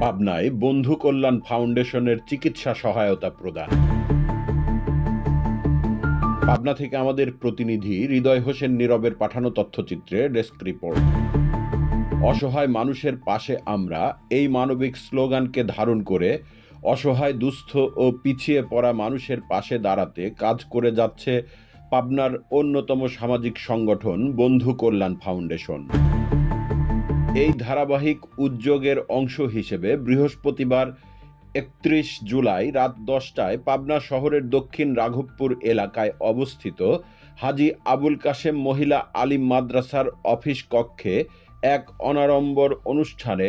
পাবনায় বন্ধু কল্যাণ ফাউন্ডেশনের চিকিৎসা সহায়তা প্রদান। পাবনা থেকে আমাদের প্রতিনিধি হৃদয় হোসেন নীরবের পাঠানো তথ্যচিত্রে ডেস্ক রিপোর্ট। অসহায় মানুষের পাশে আমরা, এই মানবিক স্লোগানকে ধারণ করে অসহায়, দুস্থ ও পিছিয়ে পড়া মানুষের পাশে দাঁড়াতে কাজ করে যাচ্ছে পাবনার অন্যতম সামাজিক সংগঠন বন্ধু কল্যাণ ফাউন্ডেশন। এই ধারাবাহিক উদ্যোগের অংশ হিসেবে বৃহস্পতিবার ৩১ জুলাই রাত ১০টায় পাবনা শহরের দক্ষিণ রাঘবপুর এলাকায় অবস্থিত হাজী আবুল কাশেম মহিলা আলিম মাদ্রাসার অফিস কক্ষে এক অনাড়ম্বর অনুষ্ঠানে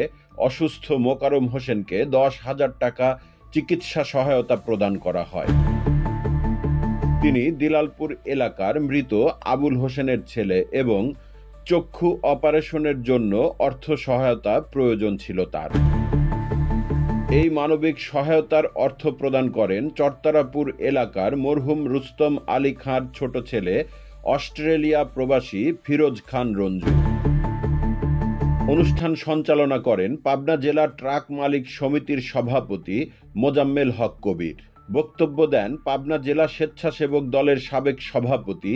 অসুস্থ মোকারম হোসেনকে ১০,০০০ টাকা চিকিৎসা সহায়তা প্রদান করা হয়। তিনি দিলালপুর এলাকার মৃত আবুল হোসেনের ছেলে এবং চক্ষু অপারেশনের জন্য অর্থ সহায়তা প্রয়োজন ছিল তার। এই মানবিক সহায়তার অর্থ প্রদান করেন চরতারাপুর এলাকার মরহুম রুস্তম আলী খাঁর ছোট ছেলে অস্ট্রেলিয়া প্রবাসী ফিরোজ খান রঞ্জু। অনুষ্ঠান সঞ্চালনা করেন পাবনা জেলা ট্রাক মালিক সমিতির সভাপতি মোজাম্মেল হক কবির। বক্তব্য দেন পাবনা জেলা স্বেচ্ছাসেবক দলের সাবেক সভাপতি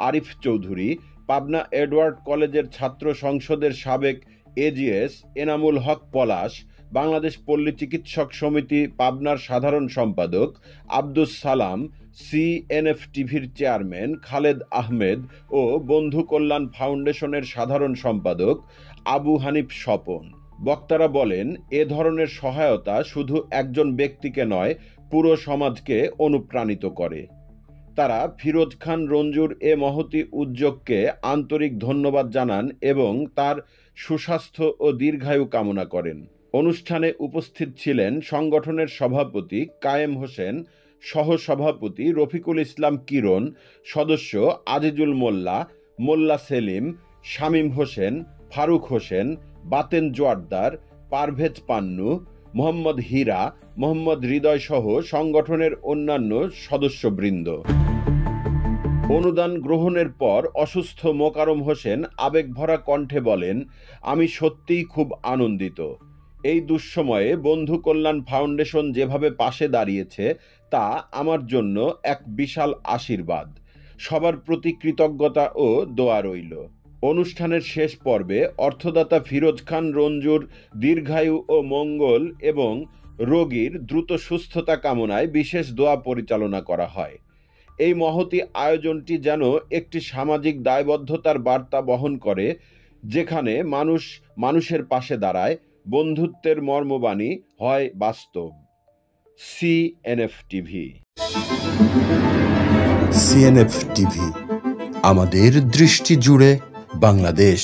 আরিফ চৌধুরী, পাবনা এডওয়ার্ড কলেজের ছাত্র সংসদের সাবেক এজিএস এনামুল হক পলাশ, বাংলাদেশ পল্লী চিকিৎসক সমিতি পাবনার সাধারণ সম্পাদক আব্দুস সালাম, সিএনএফটিভির চেয়ারম্যান খালেদ আহমেদ ও বন্ধু কল্যাণ ফাউন্ডেশনের সাধারণ সম্পাদক আবু হানিফ স্বপন। বক্তারা বলেন, এ ধরনের সহায়তা শুধু একজন ব্যক্তিকে নয়, পুরো সমাজকে অনুপ্রাণিত করে। তারা ফিরোজ খান রঞ্জুর এ মহতী উদ্যোগকে আন্তরিক ধন্যবাদ জানান এবং তার সুস্বাস্থ্য ও দীর্ঘায়ু কামনা করেন। অনুষ্ঠানে উপস্থিত ছিলেন সংগঠনের সভাপতি কায়েম হোসেন, সহসভাপতি রফিকুল ইসলাম কিরণ, সদস্য আজিজুল মোল্লা, মোল্লা সেলিম, শামীম হোসেন, ফারুক হোসেন, বাতেন জোয়ারদার, পারভেজ পান্নু, মোহাম্মদ হীরা, মোহাম্মদ হৃদয় সহ সংগঠনের অন্যান্য সদস্যবৃন্দ। অনুদান গ্রহণের পর অসুস্থ মোকারম হোসেন আবেগভরা কণ্ঠে বলেন, আমি সত্যিই খুব আনন্দিত। এই দুঃসময়ে বন্ধু কল্যাণ ফাউন্ডেশন যেভাবে পাশে দাঁড়িয়েছে তা আমার জন্য এক বিশাল আশীর্বাদ। সবার প্রতি কৃতজ্ঞতা ও দোয়া রইল। অনুষ্ঠানের শেষ পর্বে অর্থদাতা ফিরোজ খান রঞ্জুর দীর্ঘায়ু ও মঙ্গল এবং রোগীর দ্রুত সুস্থতা কামনায় বিশেষ দোয়া পরিচালনা করা হয়। এই মহতী আয়োজনটি যেন একটি সামাজিক দায়বদ্ধতার বার্তা বহন করে, যেখানে মানুষ মানুষের পাশে দাঁড়ায়, বন্ধুত্বের মর্মবাণী হয় বাস্তব। CNF TV. সিএনএফ টিভি, আমাদের দৃষ্টি জুড়ে বাংলাদেশ।